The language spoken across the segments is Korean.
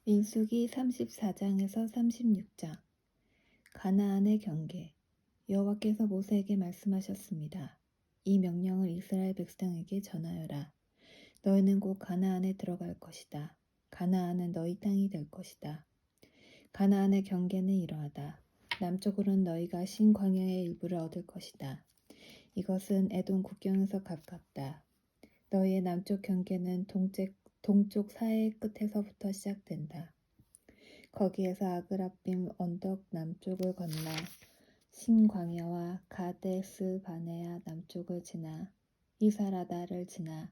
민수기 34장에서 36장. 가나안의 경계. 여호와께서 모세에게 말씀하셨습니다. 이 명령을 이스라엘 백성에게 전하여라. 너희는 곧 가나안에 들어갈 것이다. 가나안은 너희 땅이 될 것이다. 가나안의 경계는 이러하다. 남쪽으로는 너희가 신 광야의 일부를 얻을 것이다. 이것은 에돔 국경에서 가깝다. 너희의 남쪽 경계는 동쪽 사해 끝에서부터 시작된다. 거기에서 아그라빔 언덕 남쪽을 건너 신광야와 가데스 바네아 남쪽을 지나 이사라다를 지나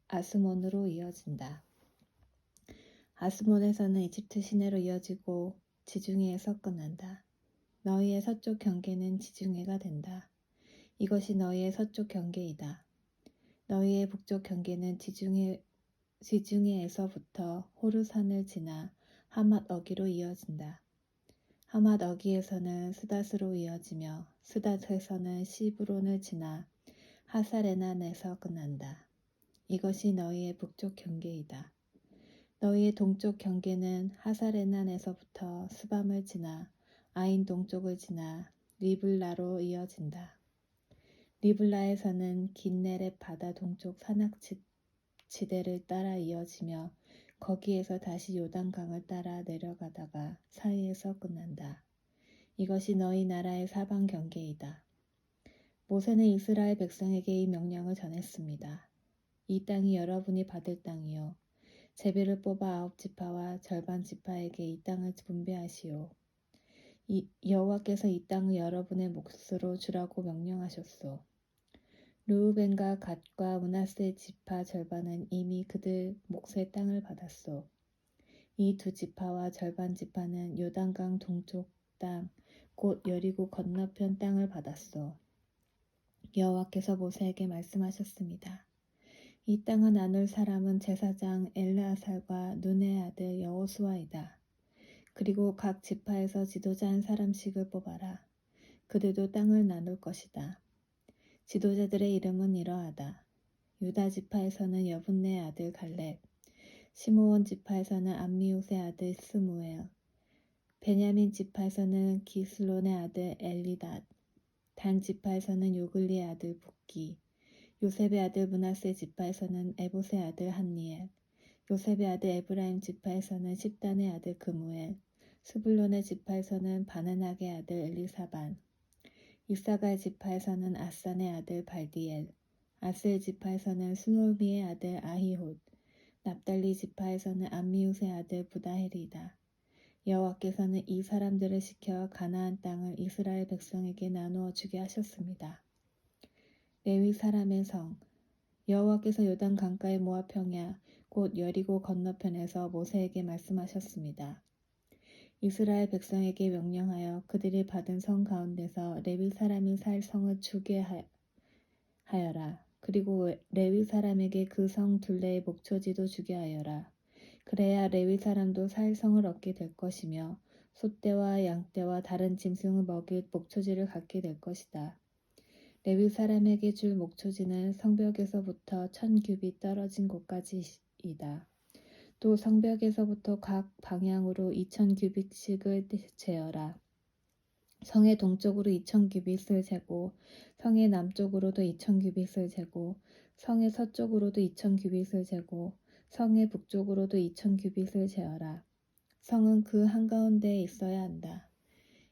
아스몬으로 이어진다. 아스몬에서는 이집트 시내로 이어지고 지중해에서 끝난다. 너희의 서쪽 경계는 지중해가 된다. 이것이 너희의 서쪽 경계이다. 너희의 북쪽 경계는 지중해에서부터 호르산을 지나 하맛 어기로 이어진다. 하맛 어기에서는 스닷으로 이어지며 스닷에서는 시브론을 지나 하사레난에서 끝난다. 이것이 너희의 북쪽 경계이다. 너희의 동쪽 경계는 하사레난에서부터 스밤을 지나 아인 동쪽을 지나 리블라로 이어진다. 리블라에서는 긴네렛 바다 동쪽 산악지대를 따라 이어지며 거기에서 다시 요단강을 따라 내려가다가 사이에서 끝난다. 이것이 너희 나라의 사방 경계이다. 모세는 이스라엘 백성에게 이 명령을 전했습니다. 이 땅이 여러분이 받을 땅이요. 제비를 뽑아 9지파와 절반 지파에게 이 땅을 분배하시오. 여호와께서 이 땅을 여러분의 몫으로 주라고 명령하셨소. 르우벤과 갓과 므낫세 지파 절반은 이미 그들 몫의 땅을 받았소. 이 두 지파와 절반 지파는 요단강 동쪽 땅, 곧 여리고 건너편 땅을 받았소. 여호와께서 모세에게 말씀하셨습니다. 이 땅을 나눌 사람은 제사장 엘르아살과 눈의 아들 여호수아이다. 그리고 각 지파에서 지도자 한 사람씩을 뽑아라. 그들도 땅을 나눌 것이다. 지도자들의 이름은 이러하다. 유다 지파에서는 여분네 아들 갈렙, 시므온 지파에서는 암미우스의 아들 스무엘, 베냐민 지파에서는 기슬론의 아들 엘리닷, 단 지파에서는 요글리의 아들 붓기, 요셉의 아들 므낫세 지파에서는 에봇의 아들 한니엘, 요셉의 아들 에브라임 지파에서는 십단의 아들 그무엘, 스불론의 지파에서는 바느낙의 아들 엘리사반, 이사갈 지파에서는 아산의 아들 발디엘, 아셀 지파에서는 슬로미의 아들 아히훗, 납달리 지파에서는 암미우스의 아들 부다헬이다. 여호와께서는 이 사람들을 시켜 가나안 땅을 이스라엘 백성에게 나누어 주게 하셨습니다. 레위 사람의 성. 여호와께서 요단 강가의 모압 평야 곧 여리고 건너편에서 모세에게 말씀하셨습니다. 이스라엘 백성에게 명령하여 그들이 받은 성 가운데서 레위 사람이 살 성을 주게 하여라. 그리고 레위 사람에게 그 성 둘레의 목초지도 주게 하여라. 그래야 레위 사람도 살 성을 얻게 될 것이며 소떼와 양떼와 다른 짐승을 먹일 목초지를 갖게 될 것이다. 레위 사람에게 줄 목초지는 성벽에서부터 1000규빗 떨어진 곳까지이다. 또 성벽에서부터 각 방향으로 2000규빗씩을 재어라. 성의 동쪽으로 2000규빗을 재고 성의 남쪽으로도 2000규빗을 재고 성의 서쪽으로도 2000규빗을 재고 성의 북쪽으로도 2000규빗을 재어라. 성은 그 한가운데에 있어야 한다.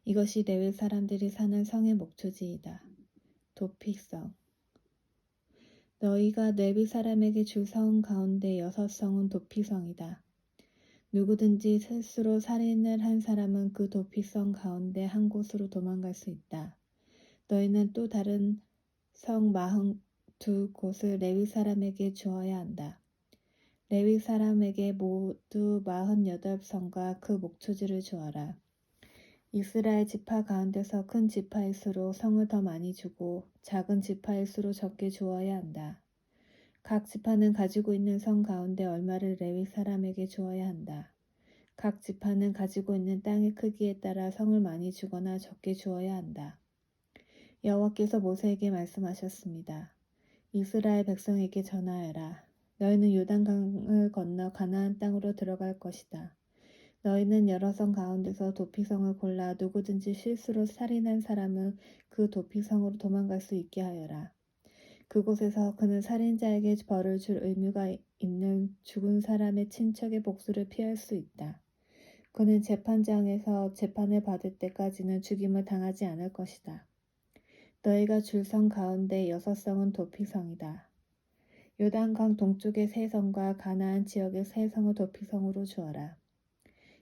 이것이 레위 사람들이 사는 성의 목초지이다. 도피성. 너희가 레위 사람에게 줄 성 가운데 6성은 도피성이다. 누구든지 실수로 살인을 한 사람은 그 도피성 가운데 한 곳으로 도망갈 수 있다. 너희는 또 다른 성 42곳을 레위 사람에게 주어야 한다. 레위 사람에게 모두 48성과 그 목초지를 주어라. 이스라엘 지파 가운데서 큰 지파일수록 성을 더 많이 주고 작은 지파일수록 적게 주어야 한다. 각 지파는 가지고 있는 성 가운데 얼마를 레위 사람에게 주어야 한다. 각 지파는 가지고 있는 땅의 크기에 따라 성을 많이 주거나 적게 주어야 한다. 여호와께서 모세에게 말씀하셨습니다. 이스라엘 백성에게 전하여라. 너희는 요단강을 건너 가나안 땅으로 들어갈 것이다. 너희는 여러 성 가운데서 도피성을 골라 누구든지 실수로 살인한 사람은 그 도피성으로 도망갈 수 있게 하여라. 그곳에서 그는 살인자에게 벌을 줄 의무가 있는 죽은 사람의 친척의 복수를 피할 수 있다. 그는 재판장에서 재판을 받을 때까지는 죽임을 당하지 않을 것이다. 너희가 줄 성 가운데 6성은 도피성이다. 요단강 동쪽의 3성과 가나안 지역의 3성을 도피성으로 주어라.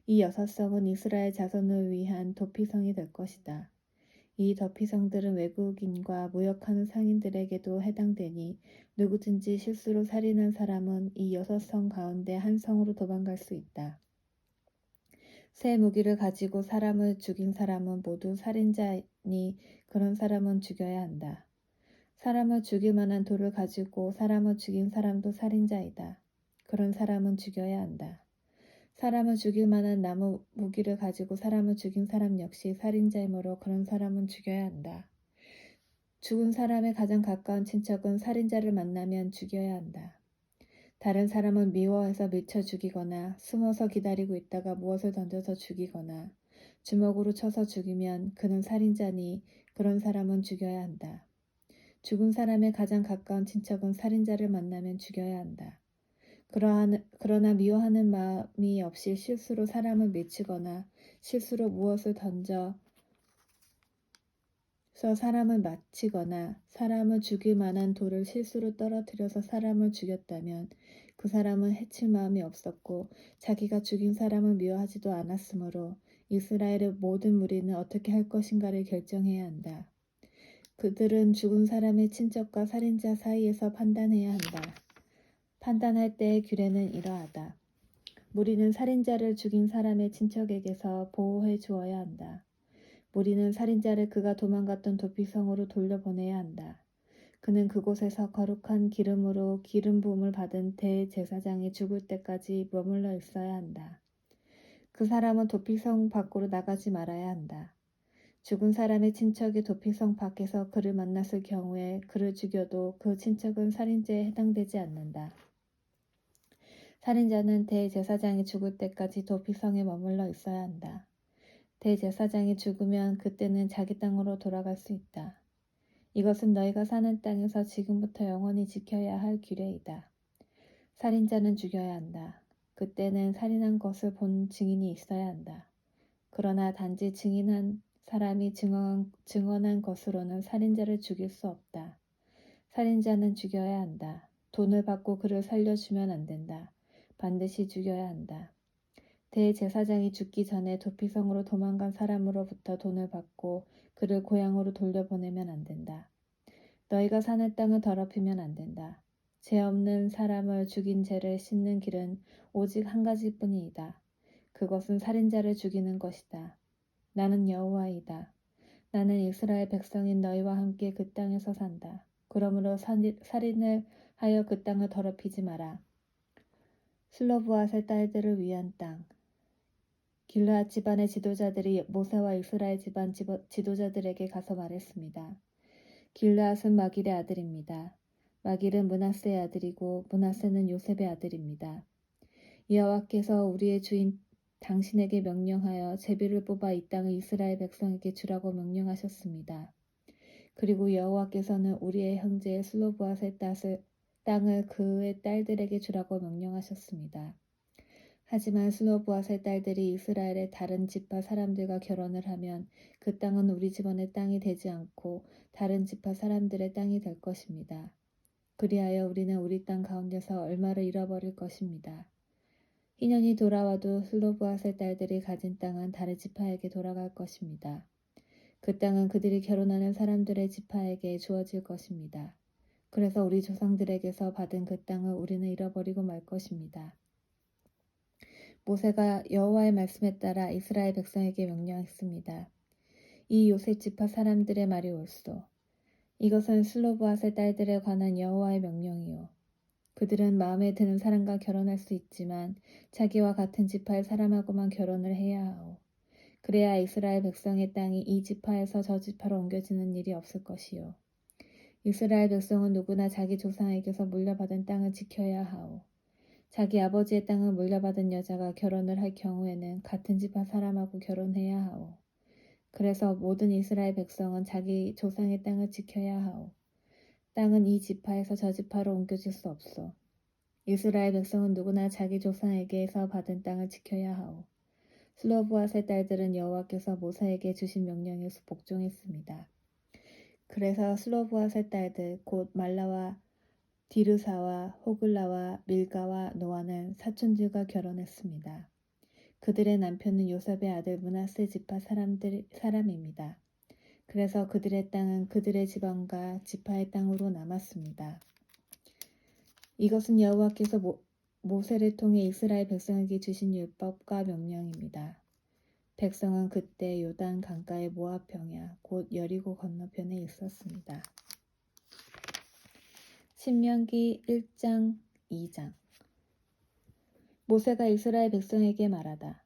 이 6성은 이스라엘 자손을 위한 도피성이 될 것이다. 이 도피성들은 외국인과 무역하는 상인들에게도 해당되니 누구든지 실수로 살인한 사람은 이 6성 가운데 한 성으로 도망갈 수 있다. 새 무기를 가지고 사람을 죽인 사람은 모두 살인자니 그런 사람은 죽여야 한다. 사람을 죽일 만한 돌을 가지고 사람을 죽인 사람도 살인자이다. 그런 사람은 죽여야 한다. 사람을 죽일 만한 나무 무기를 가지고 사람을 죽인 사람 역시 살인자이므로 그런 사람은 죽여야 한다. 죽은 사람의 가장 가까운 친척은 살인자를 만나면 죽여야 한다. 다른 사람은 미워해서 밀쳐 죽이거나 숨어서 기다리고 있다가 무엇을 던져서 죽이거나 주먹으로 쳐서 죽이면 그는 살인자니 그런 사람은 죽여야 한다. 죽은 사람의 가장 가까운 친척은 살인자를 만나면 죽여야 한다. 그러나 미워하는 마음이 없이 실수로 사람을 미치거나 실수로 무엇을 던져서 사람을 맞히거나 사람을 죽일 만한 돌을 실수로 떨어뜨려서 사람을 죽였다면 그 사람은 해칠 마음이 없었고 자기가 죽인 사람을 미워하지도 않았으므로 이스라엘의 모든 무리는 어떻게 할 것인가를 결정해야 한다. 그들은 죽은 사람의 친척과 살인자 사이에서 판단해야 한다. 판단할 때의 규례는 이러하다. 무리는 살인자를 죽인 사람의 친척에게서 보호해 주어야 한다. 무리는 살인자를 그가 도망갔던 도피성으로 돌려보내야 한다. 그는 그곳에서 거룩한 기름으로 기름 부음을 받은 대제사장이 죽을 때까지 머물러 있어야 한다. 그 사람은 도피성 밖으로 나가지 말아야 한다. 죽은 사람의 친척이 도피성 밖에서 그를 만났을 경우에 그를 죽여도 그 친척은 살인죄에 해당되지 않는다. 살인자는 대제사장이 죽을 때까지 도피성에 머물러 있어야 한다. 대제사장이 죽으면 그때는 자기 땅으로 돌아갈 수 있다. 이것은 너희가 사는 땅에서 지금부터 영원히 지켜야 할 규례이다. 살인자는 죽여야 한다. 그때는 살인한 것을 본 증인이 있어야 한다. 그러나 단지 증인한 사람이 증언한 것으로는 살인자를 죽일 수 없다. 살인자는 죽여야 한다. 돈을 받고 그를 살려주면 안 된다. 반드시 죽여야 한다. 대제사장이 죽기 전에 도피성으로 도망간 사람으로부터 돈을 받고 그를 고향으로 돌려보내면 안 된다. 너희가 사는 땅을 더럽히면 안 된다. 죄 없는 사람을 죽인 죄를 씻는 길은 오직 한 가지뿐이다. 그것은 살인자를 죽이는 것이다. 나는 여호와이다. 나는 이스라엘 백성인 너희와 함께 그 땅에서 산다. 그러므로 살인을 하여 그 땅을 더럽히지 마라. 슬로브앗의 딸들을 위한 땅. 길르앗 집안의 지도자들이 모세와 이스라엘 집안 지도자들에게 가서 말했습니다. 길르앗은 마길의 아들입니다. 마길은 므낫세의 아들이고 므낫세는 요셉의 아들입니다. 여호와께서 우리의 주인 당신에게 명령하여 제비를 뽑아 이 땅을 이스라엘 백성에게 주라고 명령하셨습니다. 그리고 여호와께서는 우리의 형제 슬로브앗의 땅을 그의 딸들에게 주라고 명령하셨습니다. 하지만 슬로브앗의 딸들이 이스라엘의 다른 지파 사람들과 결혼을 하면 그 땅은 우리 집안의 땅이 되지 않고 다른 지파 사람들의 땅이 될 것입니다. 그리하여 우리는 우리 땅 가운데서 얼마를 잃어버릴 것입니다. 희년이 돌아와도 슬로브앗의 딸들이 가진 땅은 다른 지파에게 돌아갈 것입니다. 그 땅은 그들이 결혼하는 사람들의 지파에게 주어질 것입니다. 그래서 우리 조상들에게서 받은 그 땅을 우리는 잃어버리고 말 것입니다. 모세가 여호와의 말씀에 따라 이스라엘 백성에게 명령했습니다. 이 요셉 지파 사람들의 말이 옳소. 이것은 슬로브앗의 딸들에 관한 여호와의 명령이요. 그들은 마음에 드는 사람과 결혼할 수 있지만 자기와 같은 지파의 사람하고만 결혼을 해야 하오. 그래야 이스라엘 백성의 땅이 이 지파에서 저 지파로 옮겨지는 일이 없을 것이요. 이스라엘 백성은 누구나 자기 조상에게서 물려받은 땅을 지켜야 하오. 자기 아버지의 땅을 물려받은 여자가 결혼을 할 경우에는 같은 지파 사람하고 결혼해야 하오. 그래서 모든 이스라엘 백성은 자기 조상의 땅을 지켜야 하오. 땅은 이 지파에서 저 지파로 옮겨질 수 없소. 이스라엘 백성은 누구나 자기 조상에게서 받은 땅을 지켜야 하오. 슬로브앗의 딸들은 여호와께서 모세에게 주신 명령에 복종했습니다. 그래서 슬로브앗의 딸들 곧 말라와 디르사와 호글라와 밀가와 노아는 사촌들과 결혼했습니다. 그들의 남편은 요셉의 아들 므낫세 지파 사람입니다. 그래서 그들의 땅은 그들의 지방과 지파의 땅으로 남았습니다. 이것은 여호와께서 모세를 통해 이스라엘 백성에게 주신 율법과 명령입니다. 백성은 그때 요단 강가의 모압 평야 곧 여리고 건너편에 있었습니다. 신명기 1장 2장 모세가 이스라엘 백성에게 말하다.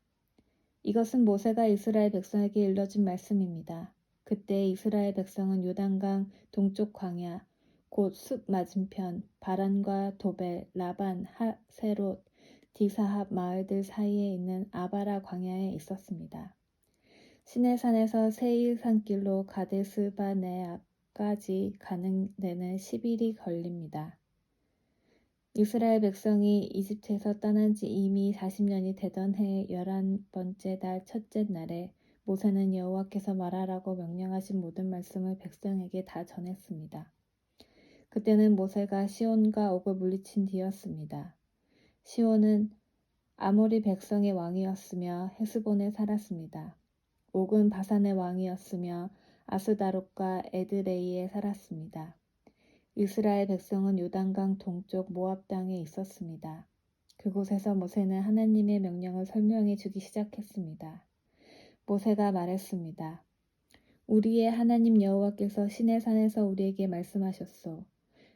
이것은 모세가 이스라엘 백성에게 일러준 말씀입니다. 그때 이스라엘 백성은 요단강 동쪽 광야 곧 숲 맞은편 바란과 도벨, 라반, 하세롯, 디사합 마을들 사이에 있는 아바라 광야에 있었습니다. 시내산에서 세일 산길로 가데스바네아까지 가는 데는 10일이 걸립니다. 이스라엘 백성이 이집트에서 떠난 지 이미 40년이 되던 해 11번째 달 첫째 날에 모세는 여호와께서 말하라고 명령하신 모든 말씀을 백성에게 다 전했습니다. 그때는 모세가 시온과 옥을 물리친 뒤였습니다. 시온은 아모리 백성의 왕이었으며 헤스본에 살았습니다. 옥은 바산의 왕이었으며 아스다롯과 에드레이에 살았습니다. 이스라엘 백성은 요단강 동쪽 모압 땅에 있었습니다. 그곳에서 모세는 하나님의 명령을 설명해 주기 시작했습니다. 모세가 말했습니다. 우리의 하나님 여호와께서 시내산에서 우리에게 말씀하셨소.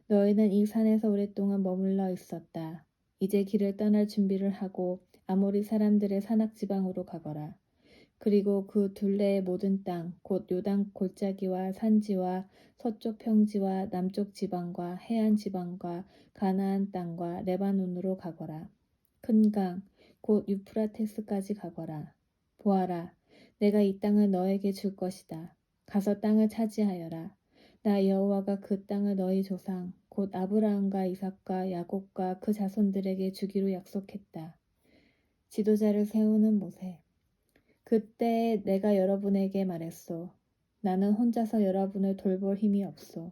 너희는 이 산에서 오랫동안 머물러 있었다. 이제 길을 떠날 준비를 하고 아모리 사람들의 산악지방으로 가거라. 그리고 그 둘레의 모든 땅, 곧 요단 골짜기와 산지와 서쪽 평지와 남쪽 지방과 해안 지방과 가나안 땅과 레바논으로 가거라. 큰 강, 곧 유프라테스까지 가거라. 보아라, 내가 이 땅을 너에게 줄 것이다. 가서 땅을 차지하여라. 나 여호와가 그 땅을 너희 조상, 곧 아브라함과 이삭과 야곱과 그 자손들에게 주기로 약속했다. 지도자를 세우는 모세. 그때 내가 여러분에게 말했소. 나는 혼자서 여러분을 돌볼 힘이 없소.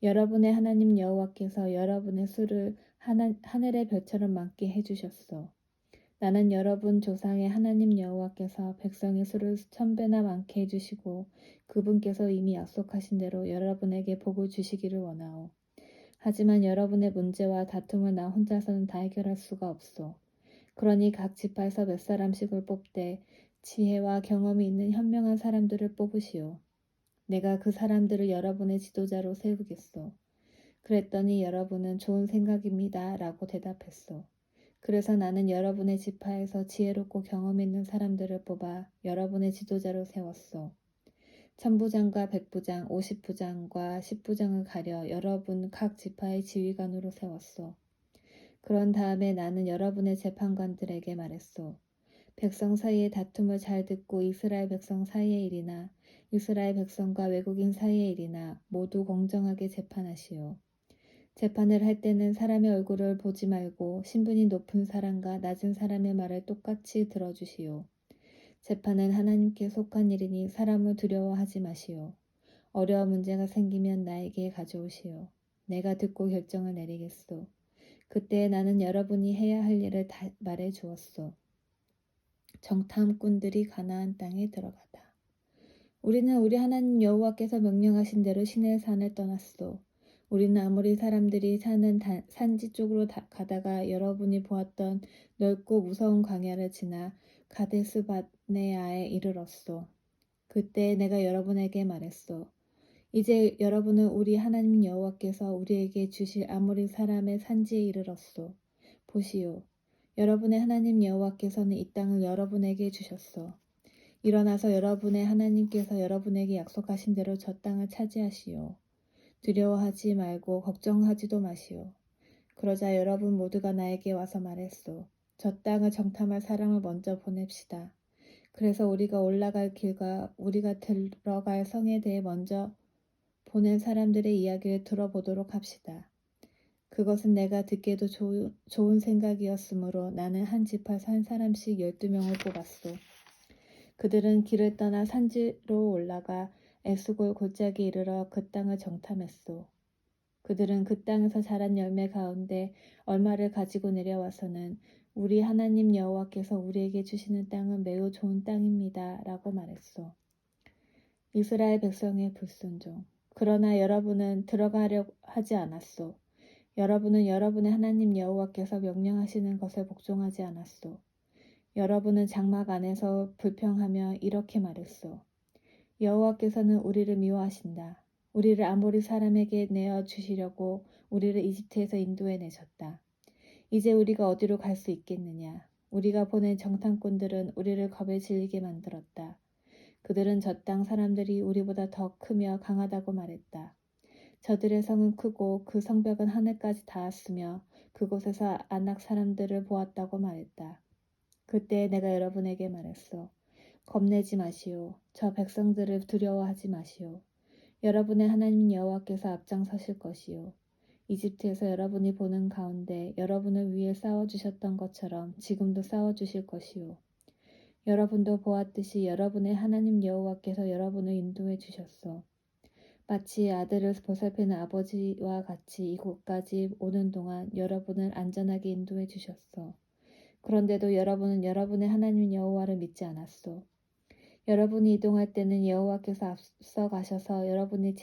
여러분의 하나님 여호와께서 여러분의 수를 하늘의 별처럼 많게 해주셨소. 나는 여러분 조상의 하나님 여호와께서 백성의 수를 1000배나 많게 해주시고 그분께서 이미 약속하신 대로 여러분에게 복을 주시기를 원하오. 하지만 여러분의 문제와 다툼을 나 혼자서는 다 해결할 수가 없소. 그러니 각 지파에서 몇 사람씩을 뽑되 지혜와 경험이 있는 현명한 사람들을 뽑으시오. 내가 그 사람들을 여러분의 지도자로 세우겠소. 그랬더니 여러분은 좋은 생각입니다. 라고 대답했소. 그래서 나는 여러분의 지파에서 지혜롭고 경험 있는 사람들을 뽑아 여러분의 지도자로 세웠소. 1000부장과 100부장, 50부장과 10부장을 가려 여러분 각 지파의 지휘관으로 세웠소. 그런 다음에 나는 여러분의 재판관들에게 말했소. 백성 사이의 다툼을 잘 듣고 이스라엘 백성 사이의 일이나 이스라엘 백성과 외국인 사이의 일이나 모두 공정하게 재판하시오. 재판을 할 때는 사람의 얼굴을 보지 말고 신분이 높은 사람과 낮은 사람의 말을 똑같이 들어주시오. 재판은 하나님께 속한 일이니 사람을 두려워하지 마시오. 어려운 문제가 생기면 나에게 가져오시오. 내가 듣고 결정을 내리겠소. 그때 나는 여러분이 해야 할 일을 다 말해 주었소. 정탐꾼들이 가나안 땅에 들어가다. 우리는 우리 하나님 여호와께서 명령하신 대로 시내산을 떠났소. 우리는 아모리 사람들이 사는 산지 쪽으로 가다가 여러분이 보았던 넓고 무서운 광야를 지나 가데스바네아에 이르렀소. 그때 내가 여러분에게 말했소. 이제 여러분은 우리 하나님 여호와께서 우리에게 주실 아모리 사람의 산지에 이르렀소. 보시오. 여러분의 하나님 여호와께서는 이 땅을 여러분에게 주셨소. 일어나서 여러분의 하나님께서 여러분에게 약속하신 대로 저 땅을 차지하시오. 두려워하지 말고 걱정하지도 마시오. 그러자 여러분 모두가 나에게 와서 말했소. 저 땅을 정탐할 사람을 먼저 보냅시다. 그래서 우리가 올라갈 길과 우리가 들어갈 성에 대해 먼저 보낸 사람들의 이야기를 들어보도록 합시다. 그것은 내가 듣기에도 좋은 생각이었으므로 나는 한 지파에서 한 사람씩 12명을 뽑았소. 그들은 길을 떠나 산지로 올라가 에스골 골짜기에 이르러 그 땅을 정탐했소. 그들은 그 땅에서 자란 열매 가운데 얼마를 가지고 내려와서는 우리 하나님 여호와께서 우리에게 주시는 땅은 매우 좋은 땅입니다. 라고 말했소. 이스라엘 백성의 불순종. 그러나 여러분은 들어가려 하지 않았소. 여러분은 여러분의 하나님 여호와께서 명령하시는 것을 복종하지 않았소. 여러분은 장막 안에서 불평하며 이렇게 말했소. 여호와께서는 우리를 미워하신다. 우리를 아모리 사람에게 내어 주시려고 우리를 이집트에서 인도해 내셨다. 이제 우리가 어디로 갈 수 있겠느냐. 우리가 보낸 정탐꾼들은 우리를 겁에 질리게 만들었다. 그들은 저 땅 사람들이 우리보다 더 크며 강하다고 말했다. 저들의 성은 크고 그 성벽은 하늘까지 닿았으며 그곳에서 아낙 사람들을 보았다고 말했다. 그때 내가 여러분에게 말했소. 겁내지 마시오. 저 백성들을 두려워하지 마시오. 여러분의 하나님 여호와께서 앞장서실 것이요. 이집트에서 여러분이 보는 가운데 여러분을 위해 싸워주셨던 것처럼 지금도 싸워주실 것이요. 여러분도 보았듯이 여러분의 하나님 여호와께서 여러분을 인도해 주셨소. 마치 아들을 보살피는 아버지와 같이 이곳까지 오는 동안 여러분을 안전하게 인도해 주셨소. 그런데도 여러분은 여러분의 하나님 여호와를 믿지 않았소. 여러분이 이동할 때는 여호와께서 앞서 가셔서 여러분이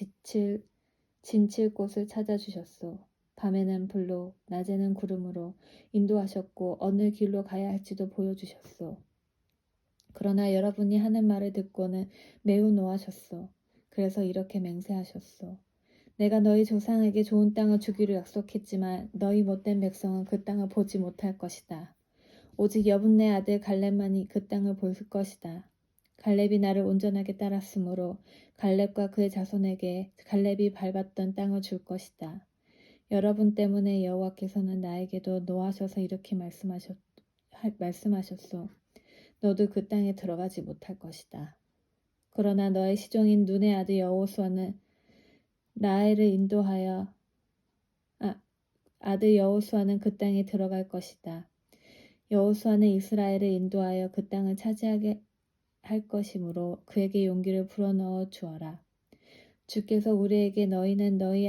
진칠 곳을 찾아주셨소. 밤에는 불로, 낮에는 구름으로 인도하셨고 어느 길로 가야 할지도 보여주셨소. 그러나 여러분이 하는 말을 듣고는 매우 노하셨소. 그래서 이렇게 맹세하셨소. 내가 너희 조상에게 좋은 땅을 주기로 약속했지만 너희 못된 백성은 그 땅을 보지 못할 것이다. 오직 여분네 아들 갈렙만이 그 땅을 볼 것이다. 갈렙이 나를 온전하게 따랐으므로 갈렙과 그의 자손에게 갈렙이 밟았던 땅을 줄 것이다. 여러분 때문에 여호와께서는 나에게도 노하셔서 이렇게 말씀하셨소. 너도 그 땅에 들어가지 못할 것이다. 그러나 너의 시종인 눈의 아들 여호수아는 나엘을 인도하여 아들 여호수아는 그 땅에 들어갈 것이다. 여호수아는 이스라엘을 인도하여 그 땅을 차지하게 할 것이므로 그에게 용기를 불어넣어 주어라. 주께서 우리에게 너희는 너희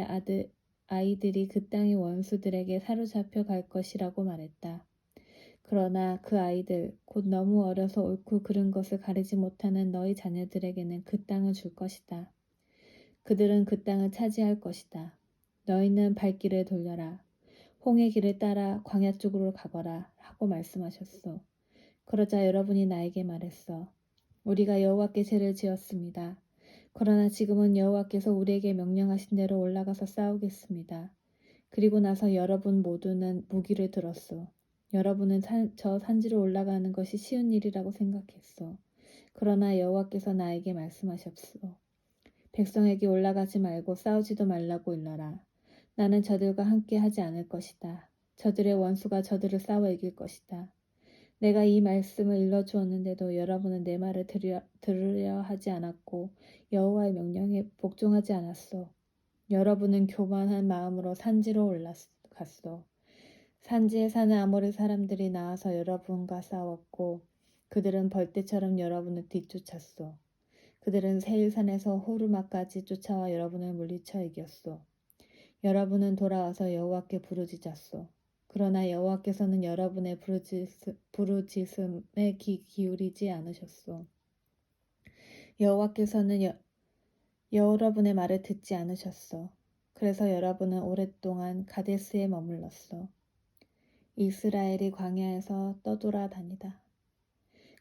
아이들이 그 땅의 원수들에게 사로잡혀 갈 것이라고 말했다. 그러나 그 아이들, 곧 너무 어려서 옳고 그른 것을 가리지 못하는 너희 자녀들에게는 그 땅을 줄 것이다. 그들은 그 땅을 차지할 것이다. 너희는 발길을 돌려라. 홍해 길을 따라 광야 쪽으로 가거라 하고 말씀하셨소. 그러자 여러분이 나에게 말했어. 우리가 여호와께 죄를 지었습니다. 그러나 지금은 여호와께서 우리에게 명령하신 대로 올라가서 싸우겠습니다. 그리고 나서 여러분 모두는 무기를 들었소. 여러분은 저 산지로 올라가는 것이 쉬운 일이라고 생각했소. 그러나 여호와께서 나에게 말씀하셨소. 백성에게 올라가지 말고 싸우지도 말라고 일러라. 나는 저들과 함께 하지 않을 것이다. 저들의 원수가 저들을 싸워 이길 것이다. 내가 이 말씀을 일러주었는데도 여러분은 내 말을 들으려 하지 않았고 여호와의 명령에 복종하지 않았소. 여러분은 교만한 마음으로 산지로 올라갔소. 산지에 사는 아모리 사람들이 나와서 여러분과 싸웠고 그들은 벌떼처럼 여러분을 뒤쫓았소. 그들은 세일산에서 호르마까지 쫓아와 여러분을 물리쳐 이겼소. 여러분은 돌아와서 여호와께 부르짖었소. 그러나 여호와께서는 여러분의 부르짖음에 귀 기울이지 않으셨소. 여호와께서는 여러분의 말을 듣지 않으셨소. 그래서 여러분은 오랫동안 가데스에 머물렀소. 이스라엘이 광야에서 떠돌아다니다.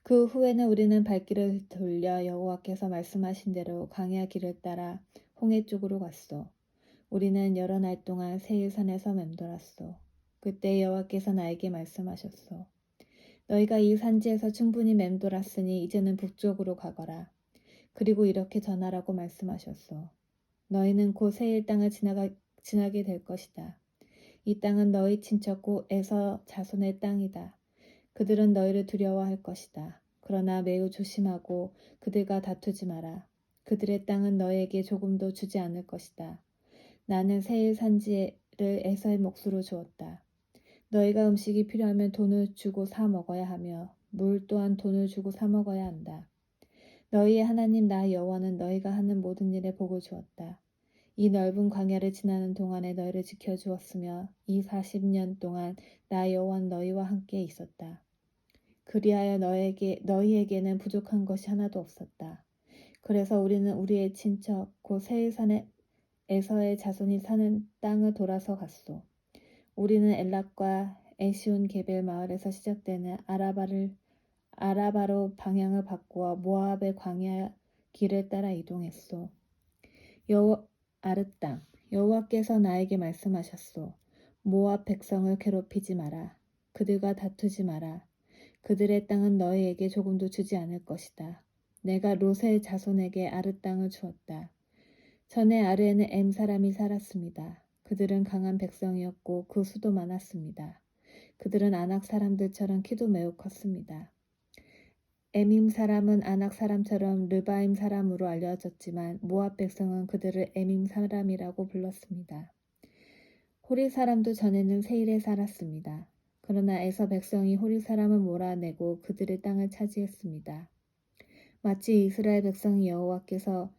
그 후에는 우리는 발길을 돌려 여호와께서 말씀하신 대로 광야 길을 따라 홍해 쪽으로 갔소. 우리는 여러 날 동안 세일산에서 맴돌았소. 그때 여호와께서 나에게 말씀하셨소. 너희가 이 산지에서 충분히 맴돌았으니 이제는 북쪽으로 가거라. 그리고 이렇게 전하라고 말씀하셨소. 너희는 곧 세일 땅을 지나게 될 것이다. 이 땅은 너희 친척 곧 에서 자손의 땅이다. 그들은 너희를 두려워할 것이다. 그러나 매우 조심하고 그들과 다투지 마라. 그들의 땅은 너희에게 조금도 주지 않을 것이다. 나는 세일 산지를 에서의 몫으로 주었다. 너희가 음식이 필요하면 돈을 주고 사 먹어야 하며 물 또한 돈을 주고 사 먹어야 한다. 너희의 하나님 나 여호와는 너희가 하는 모든 일에 복을 주었다. 이 넓은 광야를 지나는 동안에 너희를 지켜주었으며 이 40년 동안 나 여호와는 너희와 함께 있었다. 그리하여 너희에게는 부족한 것이 하나도 없었다. 그래서 우리는 우리의 친척 곧 세일산의 에서의 자손이 사는 땅을 돌아서 갔소. 우리는 엘락과 에시온 게벨 마을에서 시작되는 아라바로 방향을 바꾸어 모압의 광야 길을 따라 이동했소. 아르 땅 여호와께서 나에게 말씀하셨소. 모압 백성을 괴롭히지 마라. 그들과 다투지 마라. 그들의 땅은 너희에게 조금도 주지 않을 것이다. 내가 롯의 자손에게 아르 땅을 주었다. 전에 아르에는 엠 사람이 살았습니다. 그들은 강한 백성이었고 그 수도 많았습니다. 그들은 아낙 사람들처럼 키도 매우 컸습니다. 에밈 사람은 아낙 사람처럼 르바임 사람으로 알려졌지만 모압 백성은 그들을 에밈 사람이라고 불렀습니다. 호리 사람도 전에는 세일에 살았습니다. 그러나 에서 백성이 호리 사람을 몰아내고 그들의 땅을 차지했습니다. 마치 이스라엘 백성이 여호와께서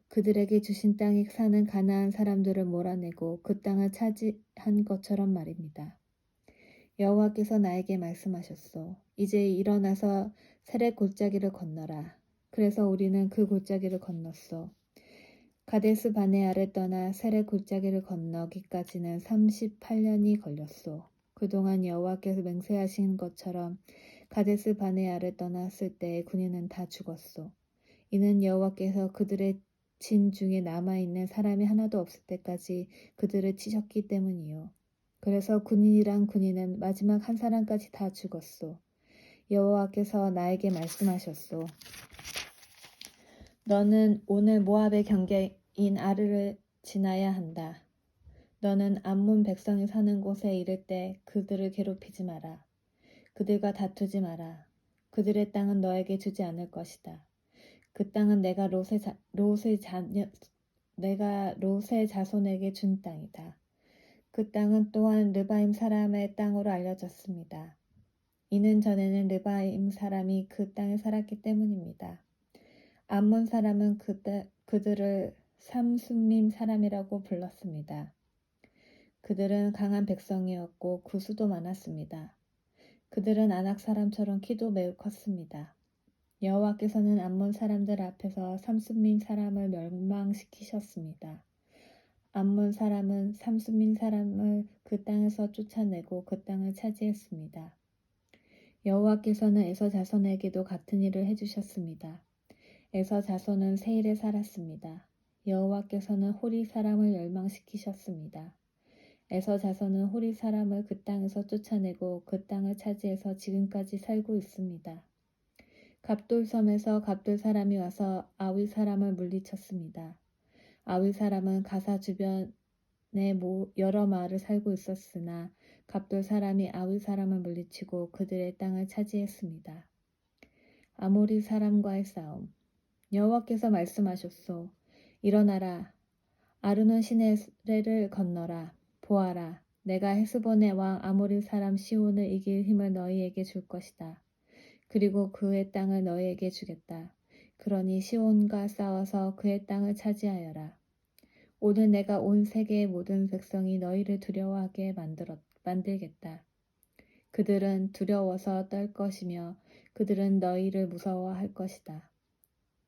그들에게 주신 땅에 사는 가나안 사람들을 몰아내고 그 땅을 차지한 것처럼 말입니다. 여호와께서 나에게 말씀하셨소. 이제 일어나서 세렛 골짜기를 건너라. 그래서 우리는 그 골짜기를 건넜소. 가데스 바네아를 떠나 세렛 골짜기를 건너기까지는 38년이 걸렸소. 그동안 여호와께서 맹세하신 것처럼 가데스 바네아를 떠났을 때 군인은 다 죽었소. 이는 여호와께서 그들의 진 중에 남아있는 사람이 하나도 없을 때까지 그들을 치셨기 때문이요. 그래서 군인은 마지막 한 사람까지 다 죽었소. 여호와께서 나에게 말씀하셨소. 너는 오늘 모압의 경계인 아르를 지나야 한다. 너는 암몬 백성이 사는 곳에 이를 때 그들을 괴롭히지 마라. 그들과 다투지 마라. 그들의 땅은 너에게 주지 않을 것이다. 그 땅은 내가 롯의 자손에게 준 땅이다. 그 땅은 또한 르바임 사람의 땅으로 알려졌습니다. 이는 전에는 르바임 사람이 그 땅에 살았기 때문입니다. 암몬 사람은 그들을 삼순밈 사람이라고 불렀습니다. 그들은 강한 백성이었고 그 수도 많았습니다. 그들은 아낙 사람처럼 키도 매우 컸습니다. 여호와께서는 암몬 사람들 앞에서 삼순밈 사람을 멸망시키셨습니다. 암몬 사람은 삼순민 사람을 그 땅에서 쫓아내고 그 땅을 차지했습니다. 여호와께서는 에서 자손에게도 같은 일을 해주셨습니다. 에서 자손은 세일에 살았습니다. 여호와께서는 호리 사람을 멸망시키셨습니다. 에서 자손은 호리 사람을 그 땅에서 쫓아내고 그 땅을 차지해서 지금까지 살고 있습니다. 갑돌섬에서 갑돌 사람이 와서 아위 사람을 물리쳤습니다. 아위 사람은 가사 주변에 여러 마을을 살고 있었으나 갑돌 사람이 아위 사람을 물리치고 그들의 땅을 차지했습니다. 아모리 사람과의 싸움. 여호와께서 말씀하셨소. 일어나라. 아르논 시내를 건너라. 보아라. 내가 헤스본의 왕 아모리 사람 시온을 이길 힘을 너희에게 줄 것이다. 그리고 그의 땅을 너희에게 주겠다. 그러니 시온과 싸워서 그의 땅을 차지하여라. 오늘 내가 온 세계의 모든 백성이 너희를 두려워하게 만들겠다. 그들은 두려워서 떨 것이며 그들은 너희를 무서워할 것이다.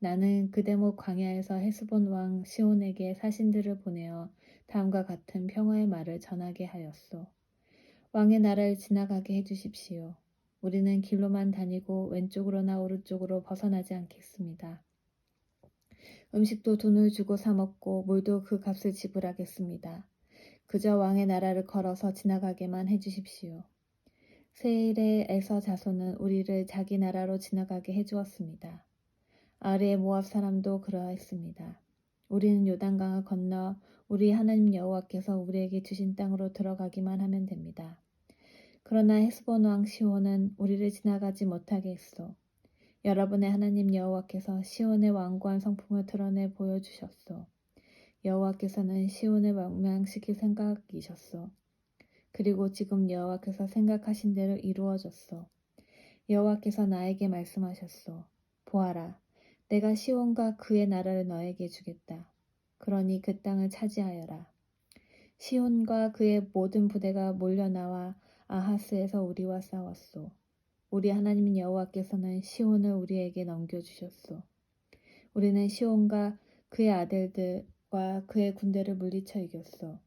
나는 그대목 광야에서 헤스본 왕 시온에게 사신들을 보내어 다음과 같은 평화의 말을 전하게 하였소. 왕의 나라를 지나가게 해주십시오. 우리는 길로만 다니고 왼쪽으로나 오른쪽으로 벗어나지 않겠습니다. 음식도 돈을 주고 사 먹고 물도 그 값을 지불하겠습니다. 그저 왕의 나라를 걸어서 지나가게만 해주십시오. 세일의 에서 자손은 우리를 자기 나라로 지나가게 해주었습니다. 아르의 모압 사람도 그러했습니다. 우리는 요단강을 건너 우리 하나님 여호와께서 우리에게 주신 땅으로 들어가기만 하면 됩니다. 그러나 헤스본 왕 시온은 우리를 지나가지 못하게 했소. 여러분의 하나님 여호와께서 시온의 완고한 성품을 드러내 보여주셨소. 여호와께서는 시온을 멸망시킬 생각이셨소. 그리고 지금 여호와께서 생각하신 대로 이루어졌소. 여호와께서 나에게 말씀하셨소. 보아라, 내가 시온과 그의 나라를 너에게 주겠다. 그러니 그 땅을 차지하여라. 시온과 그의 모든 부대가 몰려나와 아하스에서 우리와 싸웠소. 우리 하나님 여호와께서는 시온을 우리에게 넘겨주셨소. 우리는 시온과 그의 아들들과 그의 군대를 물리쳐 이겼소.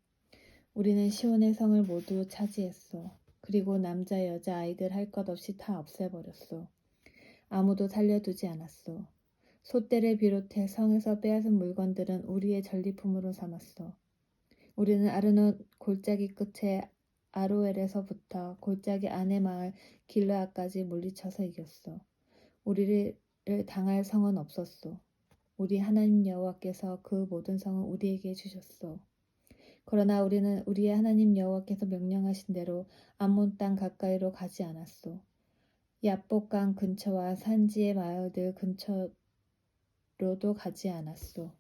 우리는 시온의 성을 모두 차지했소. 그리고 남자, 여자, 아이들 할 것 없이 다 없애버렸소. 아무도 살려두지 않았소. 소떼를 비롯해 성에서 빼앗은 물건들은 우리의 전리품으로 삼았소. 우리는 아르논 골짜기 끝에 아로엘에서부터 골짜기 안의 마을 길르앗까지 물리쳐서 이겼소. 우리를 당할 성은 없었소. 우리 하나님 여호와께서 그 모든 성을 우리에게 주셨소. 그러나 우리는 우리의 하나님 여호와께서 명령하신 대로 암몬 땅 가까이로 가지 않았소. 야복강 근처와 산지의 마을들 근처로도 가지 않았소.